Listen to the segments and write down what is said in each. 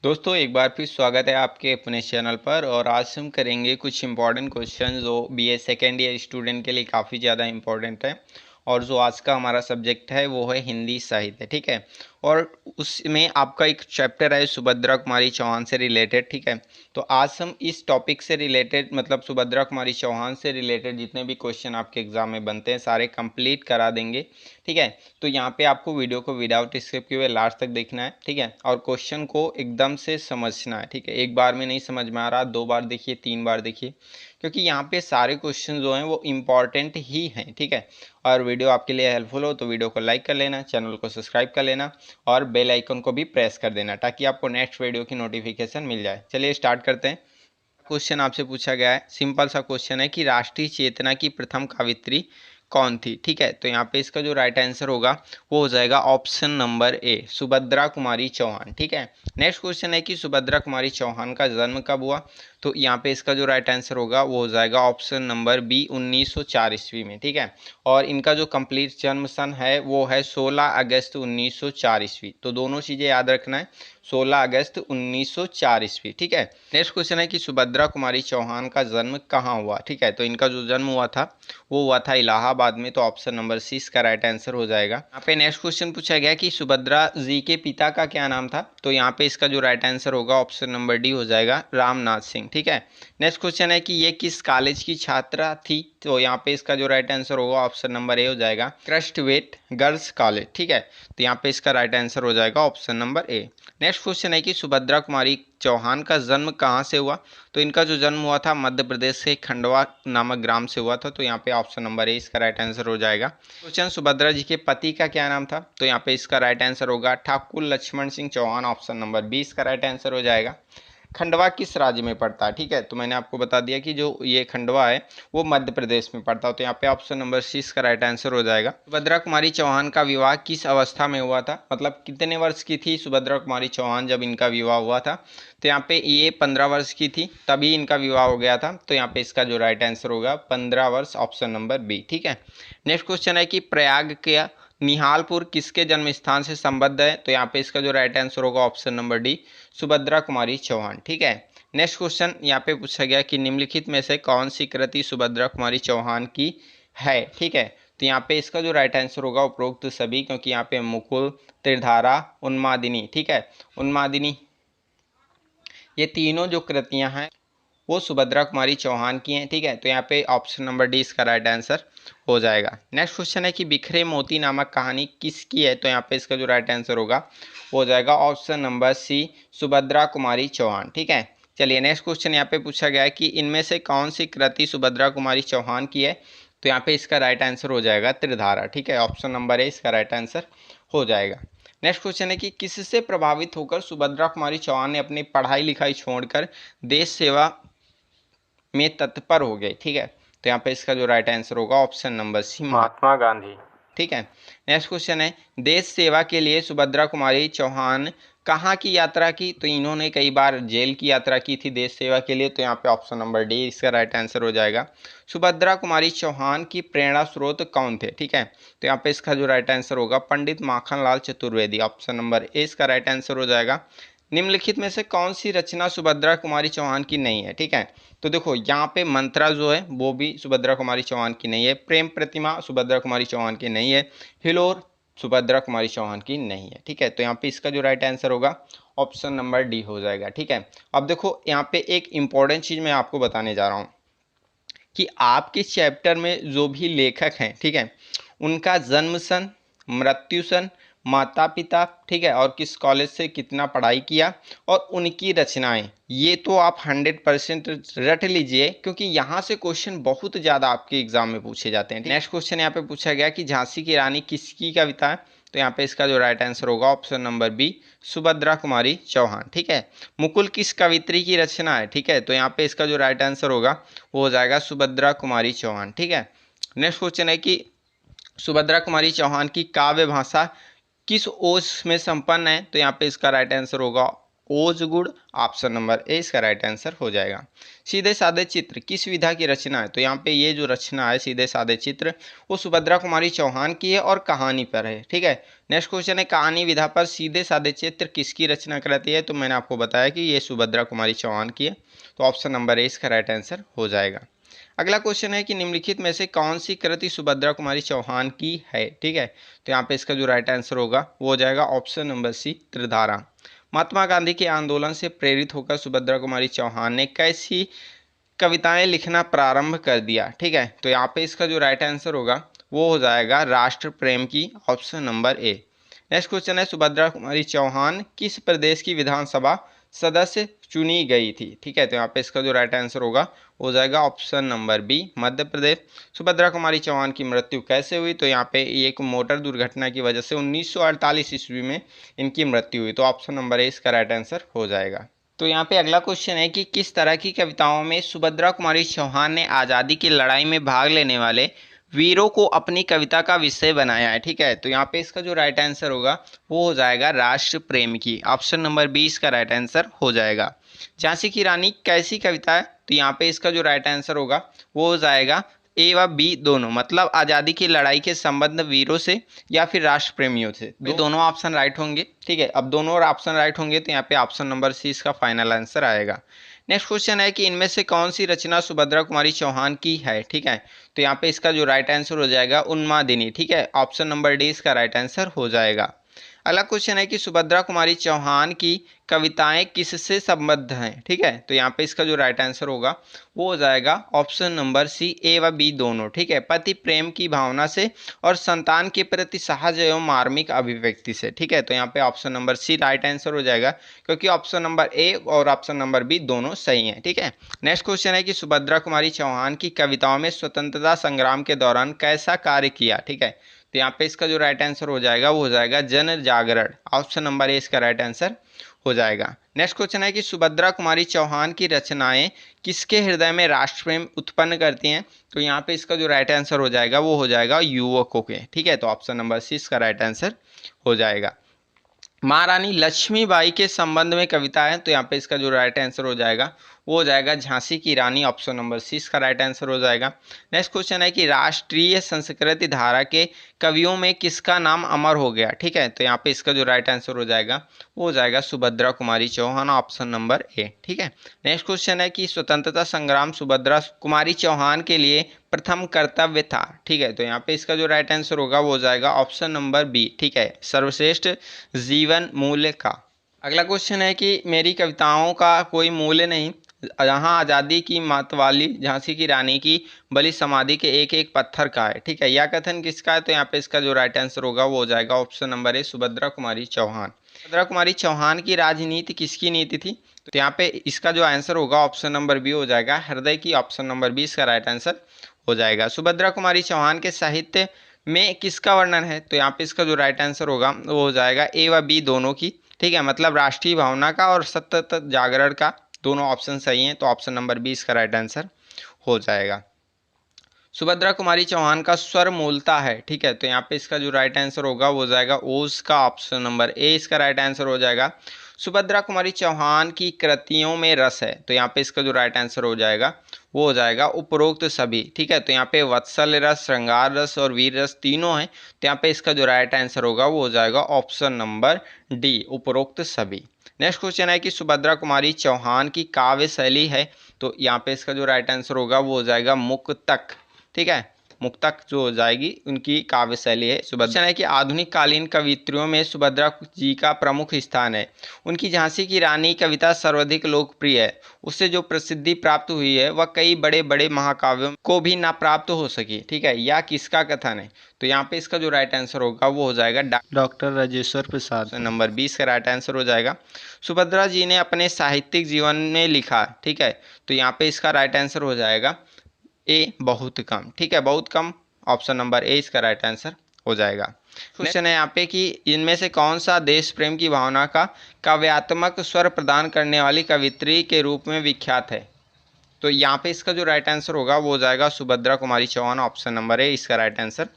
दोस्तों एक बार फिर स्वागत है आपके अपने चैनल पर। और आज हम करेंगे कुछ इम्पॉर्टेंट क्वेश्चन जो बीए सेकेंड ईयर स्टूडेंट के लिए काफ़ी ज़्यादा इम्पॉर्टेंट है। और जो आज का हमारा सब्जेक्ट है वो है हिंदी साहित्य, ठीक है। और उसमें आपका एक चैप्टर है सुभद्रा कुमारी चौहान से रिलेटेड, ठीक है। तो आज हम इस टॉपिक से रिलेटेड मतलब सुभद्रा कुमारी चौहान से रिलेटेड जितने भी क्वेश्चन आपके एग्जाम में बनते हैं सारे कंप्लीट करा देंगे, ठीक है। तो यहाँ पे आपको वीडियो को विदाउट स्किप किए हुए लास्ट तक देखना है, ठीक है। और क्वेश्चन को एकदम से समझना है, ठीक है। एक बार में नहीं समझ में आ रहा, 2 बार देखिए, 3 बार देखिए, क्योंकि यहाँ पे सारे क्वेश्चन जो हैं वो इम्पॉर्टेंट ही हैं, ठीक है। और वीडियो आपके लिए हेल्पफुल हो तो वीडियो को लाइक कर लेना, चैनल को सब्सक्राइब कर लेना और बेल आइकन को भी प्रेस कर देना ताकि आपको नेक्स्ट वीडियो की नोटिफिकेशन मिल जाए। चलिए स्टार्ट करते हैं। क्वेश्चन आपसे पूछा गया है, सिंपल सा क्वेश्चन है कि राष्ट्रीय चेतना की प्रथम कवियत्री कौन थी, ठीक है। तो यहाँ पे इसका जो राइट आंसर होगा वो हो जाएगा ऑप्शन नंबर ए, सुभद्रा कुमारी चौहान, ठीक है। नेक्स्ट क्वेश्चन है कि सुभद्रा कुमारी चौहान का जन्म कब हुआ। तो यहाँ पे इसका जो राइट आंसर होगा वो हो जाएगा ऑप्शन नंबर बी, 1904 ईस्वी में, ठीक है। और इनका जो कंप्लीट जन्म सन है वो है 16 अगस्त 1904 ईस्वी। तो दोनों चीज़ें याद रखना है, 16 अगस्त 1904 ईस्वी, ठीक है। नेक्स्ट क्वेश्चन है कि सुभद्रा कुमारी चौहान का जन्म कहाँ हुआ, ठीक है। तो इनका जो जन्म हुआ था वो हुआ था इलाहाबाद में। तो ऑप्शन नंबर सी इसका राइट आंसर हो जाएगा। यहाँ पे नेक्स्ट क्वेश्चन पूछा गया कि सुभद्रा जी के पिता का क्या नाम था। तो यहाँ पे इसका जो राइट आंसर होगा ऑप्शन नंबर डी हो जाएगा, रामनाथ सिंह, ठीक है। नेक्स्ट क्वेश्चन है कि ये किस कॉलेज की छात्रा थी। तो यहाँ पे इसका जो राइट आंसर होगा ऑप्शन नंबर ए हो जाएगा, क्रस्टवेट गर्ल्स कॉलेज, ठीक है। तो यहाँ पे इसका राइट आंसर हो जाएगा ऑप्शन नंबर ए। नेक्स्ट क्वेश्चन है कि सुभद्रा कुमारी चौहान का जन्म कहाँ से हुआ। तो इनका जो जन्म हुआ था मध्य प्रदेश के खंडवा नामक ग्राम से हुआ था। तो यहाँ पे ऑप्शन नंबर ए इसका राइट आंसर हो जाएगा। क्वेश्चन, सुभद्रा जी के पति का क्या नाम था। तो यहाँ पे इसका राइट आंसर होगा Thakur Laxman Singh Chauhan, option number B इसका राइट आंसर हो जाएगा। खंडवा किस राज्य में पड़ता है, ठीक है। तो मैंने आपको बता दिया कि जो ये खंडवा है वो मध्य प्रदेश में पड़ता है। तो यहाँ पे ऑप्शन नंबर सी इसका राइट आंसर हो जाएगा। सुभद्रा कुमारी चौहान का विवाह किस अवस्था में हुआ था, मतलब कितने वर्ष की थी सुभद्रा कुमारी चौहान जब इनका विवाह हुआ था। तो यहाँ पे ये 15 वर्ष की थी तभी इनका विवाह हो गया था। तो यहाँ पे इसका जो राइट आंसर होगा 15 वर्ष, ऑप्शन नंबर बी, ठीक है। नेक्स्ट क्वेश्चन है कि प्रयाग के निहालपुर किसके जन्म स्थान से संबद्ध है। तो यहाँ पे इसका जो राइट आंसर होगा option number D, Subhadra Kumari Chauhan, ठीक है। नेक्स्ट क्वेश्चन यहाँ पे पूछा गया कि निम्नलिखित में से कौन सी कृति सुभद्रा कुमारी चौहान की है, ठीक है। तो यहाँ पे इसका जो राइट आंसर होगा उपरोक्त सभी, क्योंकि यहाँ पे मुकुल, त्रिधारा, उन्मादिनी, ठीक है, उन्मादिनी, ये तीनों जो कृतियां हैं वो सुभद्रा कुमारी चौहान की हैं, ठीक है। तो यहाँ पे ऑप्शन नंबर डी इसका राइट आंसर हो जाएगा। नेक्स्ट क्वेश्चन है कि बिखरे मोती नामक कहानी किसकी है। तो यहाँ पे इसका जो राइट आंसर होगा हो जाएगा ऑप्शन नंबर सी, सुभद्रा कुमारी चौहान, ठीक है। चलिए नेक्स्ट क्वेश्चन यहाँ पे पूछा गया है कि इनमें से कौन सी कृति सुभद्रा कुमारी चौहान की है। तो यहाँ पे इसका राइट आंसर हो जाएगा त्रिधारा, ठीक है। ऑप्शन नंबर ए इसका राइट आंसर हो जाएगा। नेक्स्ट क्वेश्चन है कि किससे प्रभावित होकर सुभद्रा कुमारी चौहान ने अपनी पढ़ाई लिखाई छोड़कर देश सेवा में तत्पर हो गए, ठीक है। तो यहाँ पे इसका जो राइट आंसर होगा ऑप्शन नंबर सी, महात्मा गांधी, ठीक है। नेक्स्ट क्वेश्चन है देश सेवा के लिए सुभद्रा कुमारी चौहान कहाँ की यात्रा की। तो इन्होंने कई बार जेल की यात्रा की थी देश सेवा के लिए। तो यहाँ पे ऑप्शन नंबर डी इसका राइट आंसर हो जाएगा। सुभद्रा कुमारी चौहान की प्रेरणा स्रोत कौन थे, ठीक है। तो यहाँ पे इसका जो राइट आंसर होगा Pandit Makhanlal Chaturvedi, option number A इसका राइट आंसर हो जाएगा। निम्नलिखित में से कौन सी रचना सुभद्रा कुमारी चौहान की नहीं है, ठीक है। तो देखो यहाँ पे मंत्रा जो है वो भी सुभद्रा कुमारी चौहान की नहीं है, प्रेम प्रतिमा सुभद्रा कुमारी चौहान की नहीं है, हिलोर सुभद्रा कुमारी चौहान की नहीं है, ठीक है। तो यहाँ पे इसका जो राइट आंसर होगा ऑप्शन नंबर डी हो जाएगा, ठीक है। अब देखो यहाँ पे एक इंपॉर्टेंट चीज मैं आपको बताने जा रहा हूँ कि आपके चैप्टर में जो भी लेखक हैं, ठीक है, उनका जन्म सन, मृत्यु सन, माता पिता, ठीक है, और किस कॉलेज से कितना पढ़ाई किया और उनकी रचनाएं, ये तो आप 100% रट लीजिए, क्योंकि यहाँ से क्वेश्चन बहुत ज़्यादा आपके एग्जाम में पूछे जाते हैं। नेक्स्ट क्वेश्चन यहाँ पे पूछा गया कि झांसी की रानी किसकी कविता है। तो यहाँ पे इसका जो राइट आंसर होगा option number B, Subhadra Kumari Chauhan, ठीक है। मुकुल किस कवित्री की रचना है, ठीक है। तो यहाँ पे इसका जो राइट आंसर होगा वो हो जाएगा सुभद्रा कुमारी चौहान, ठीक है। नेक्स्ट क्वेश्चन है कि सुभद्रा कुमारी चौहान की काव्य भाषा किस ओज में संपन्न है। तो यहाँ पे इसका राइट आंसर होगा ओज गुड़, ऑप्शन नंबर ए इसका राइट आंसर हो जाएगा। सीधे साधे चित्र किस विधा की रचना है? तो यहाँ पे ये जो रचना है सीधे साधे चित्र वो सुभद्रा कुमारी चौहान की है और कहानी पर है, ठीक है। नेक्स्ट क्वेश्चन है कहानी विधा पर सीधे साधे चित्र किसकी रचना कराती है? तो मैंने आपको बताया कि ये सुभद्रा कुमारी चौहान की है, तो ऑप्शन नंबर ए इसका राइट आंसर हो जाएगा। अगला क्वेश्चन है कि निम्नलिखित में से कौन सी कृति सुभद्रा कुमारी चौहान की है, ठीक है। तो यहाँ पे इसका जो राइट आंसर होगा वो हो जाएगा ऑप्शन नंबर सी त्रिधारा। महात्मा गांधी के आंदोलन से प्रेरित होकर सुभद्रा कुमारी चौहान ने कैसी कविताएं लिखना प्रारंभ कर दिया, ठीक है। तो यहाँ पे इसका जो राइट आंसर होगा वो हो जाएगा राष्ट्र प्रेम की, ऑप्शन नंबर ए। नेक्स्ट क्वेश्चन है सुभद्रा कुमारी चौहान किस प्रदेश की विधानसभा सदस्य चुनी गई थी, ठीक है। तो यहाँ पे इसका जो राइट आंसर होगा हो जाएगा option number B Madhya Pradesh. Subhadra Kumari Chauhan की मृत्यु कैसे हुई? तो यहाँ पे एक मोटर दुर्घटना की वजह से 1948 ईस्वी में इनकी मृत्यु हुई, तो ऑप्शन नंबर ए इसका राइट आंसर हो जाएगा। तो यहाँ पे अगला क्वेश्चन है कि किस तरह की कविताओं में सुभद्रा कुमारी चौहान ने आज़ादी की लड़ाई में भाग लेने वाले वीरों को अपनी कविता का विषय बनाया है, ठीक है। तो यहाँ पे इसका जो राइट आंसर होगा वो हो जाएगा राष्ट्र प्रेम की, ऑप्शन नंबर बी इसका राइट आंसर हो जाएगा। झांसी की रानी कैसी कविता है? तो यहाँ पे इसका जो राइट आंसर होगा वो हो जाएगा ए व बी दोनों, मतलब आज़ादी की लड़ाई के संबंध वीरों से या फिर राष्ट्र प्रेमियों से, दोनों ऑप्शन राइट होंगे, ठीक है। अब दोनों ऑप्शन राइट होंगे तो यहाँ पे ऑप्शन नंबर सी इसका फाइनल आंसर आएगा। नेक्स्ट क्वेश्चन है कि इनमें से कौन सी रचना सुभद्रा कुमारी चौहान की है, ठीक है। तो यहाँ पे इसका जो राइट आंसर हो जाएगा उन्मादिनी, ठीक है, ऑप्शन नंबर डी इसका राइट आंसर हो जाएगा। अगला क्वेश्चन है कि सुभद्रा कुमारी चौहान की कविताएं किससे संबद्ध हैं, ठीक है। तो यहाँ पे इसका जो राइट आंसर होगा वो हो जाएगा ऑप्शन नंबर सी ए व बी दोनों, ठीक है। पति प्रेम की भावना से और संतान के प्रति सहज एवं मार्मिक अभिव्यक्ति से, ठीक है। तो यहाँ पे option number C right answer हो जाएगा क्योंकि ऑप्शन नंबर ए और ऑप्शन नंबर बी दोनों सही हैं, ठीक है। नेक्स्ट क्वेश्चन है कि सुभद्रा कुमारी चौहान की कविताओं में स्वतंत्रता संग्राम के दौरान कैसा कार्य किया, ठीक है। तो यहाँ पे इसका जो राइट आंसर हो जाएगा वो हो जाएगा जन जागरण, ऑप्शन नंबर ए इसका राइट आंसर हो जाएगा। नेक्स्ट क्वेश्चन है कि सुभद्रा कुमारी चौहान की रचनाएं किसके हृदय में राष्ट्र प्रेम उत्पन्न करती हैं? तो यहाँ पे इसका जो राइट आंसर हो जाएगा वो हो जाएगा युवकों के, ठीक है। तो ऑप्शन नंबर सी इसका राइट आंसर हो जाएगा। महारानी लक्ष्मीबाई के संबंध में कविता है, तो यहाँ पे इसका जो राइट आंसर हो जाएगा वो हो जाएगा झांसी की रानी, ऑप्शन नंबर सी इसका राइट आंसर हो जाएगा। नेक्स्ट क्वेश्चन है कि राष्ट्रीय संस्कृति धारा के कवियों में किसका नाम अमर हो गया, ठीक है। तो यहाँ पे इसका जो राइट आंसर हो जाएगा वो हो जाएगा सुभद्रा कुमारी चौहान, ऑप्शन नंबर ए, ठीक है। नेक्स्ट क्वेश्चन है कि स्वतंत्रता संग्राम सुभद्रा कुमारी चौहान के लिए प्रथम कर्तव्य था, ठीक है। तो यहाँ पे इसका जो राइट आंसर होगा वो हो जाएगा ऑप्शन नंबर बी, ठीक है, सर्वश्रेष्ठ जीवन मूल्य का। अगला क्वेश्चन है कि मेरी कविताओं का कोई मूल्य नहीं, यहाँ आज़ादी की मतवाली झांसी की रानी की बलि समाधि के एक एक पत्थर का है, ठीक है। यह कथन किसका है? तो यहाँ पे इसका जो राइट आंसर होगा वो हो जाएगा ऑप्शन नंबर ए सुभद्रा कुमारी चौहान। सुभद्रा कुमारी चौहान की राजनीति किसकी नीति थी? तो यहाँ पे इसका जो आंसर होगा ऑप्शन नंबर बी हो जाएगा हृदय की, ऑप्शन नंबर बी इसका राइट आंसर हो जाएगा। सुभद्रा कुमारी चौहान के साहित्य में किसका वर्णन है? तो यहाँ पे इसका जो राइट आंसर होगा वो हो जाएगा ए व बी दोनों की, ठीक है, मतलब राष्ट्रीय भावना का और सतत जागरण का, दोनों ऑप्शन सही हैं, तो ऑप्शन नंबर बी इसका राइट आंसर हो जाएगा। सुभद्रा कुमारी चौहान का स्वर मूलता है, ठीक है। तो यहाँ पे इसका जो राइट आंसर होगा वो हो जाएगा ओज का, ऑप्शन नंबर ए इसका राइट आंसर हो जाएगा। सुभद्रा कुमारी चौहान की कृतियों में रस है, तो यहाँ पे इसका जो राइट आंसर हो जाएगा वो हो जाएगा उपरोक्त सभी, ठीक है। तो यहाँ पे वत्सल रस, श्रृंगार रस और वीर रस तीनों हैं, तो यहाँ पे इसका जो राइट आंसर होगा वो हो जाएगा ऑप्शन नंबर डी उपरोक्त सभी। नेक्स्ट क्वेश्चन है कि सुभद्रा कुमारी चौहान की काव्य शैली है, तो यहाँ पे इसका जो राइट आंसर होगा वो हो जाएगा मुक्तक, ठीक है, मुक्तक जो हो जाएगी उनकी काव्य शैली है। सुभद्रा है कि आधुनिक कालीन कवित्रियों में सुभद्रा जी का प्रमुख स्थान है। उनकी झांसी की रानी कविता सर्वाधिक लोकप्रिय है, उससे जो प्रसिद्धि प्राप्त हुई है वह कई बड़े बड़े महाकाव्यों को भी ना प्राप्त हो सकी, ठीक है। यह किसका कथन है? तो यहाँ पे इसका जो राइट आंसर होगा वो हो जाएगा डॉक्टर राजेश्वर प्रसाद, नंबर 20 का राइट आंसर हो जाएगा। सुभद्रा जी ने अपने साहित्यिक जीवन में लिखा, ठीक है, तो यहाँ पे इसका राइट आंसर हो जाएगा ए बहुत कम, ठीक है, बहुत कम, ऑप्शन नंबर ए इसका राइट आंसर हो जाएगा। क्वेश्चन है यहाँ पे कि इनमें से कौन सा देश प्रेम की भावना का काव्यात्मक स्वर प्रदान करने वाली कवित्री के रूप में विख्यात है? तो यहाँ पे इसका जो राइट आंसर होगा वो हो जाएगा Subhadra Kumari Chauhan, option number A इसका राइट आंसर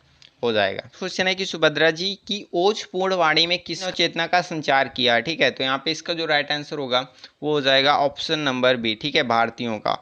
हो जाएगा। क्वेश्चन है कि सुभद्रा जी की ओजपूर्ण वाणी में किस चेतना का संचार किया, ठीक है। तो यहाँ पे इसका जो राइट आंसर होगा वो हो जाएगा ऑप्शन नंबर बी, ठीक है, भारतीयों का।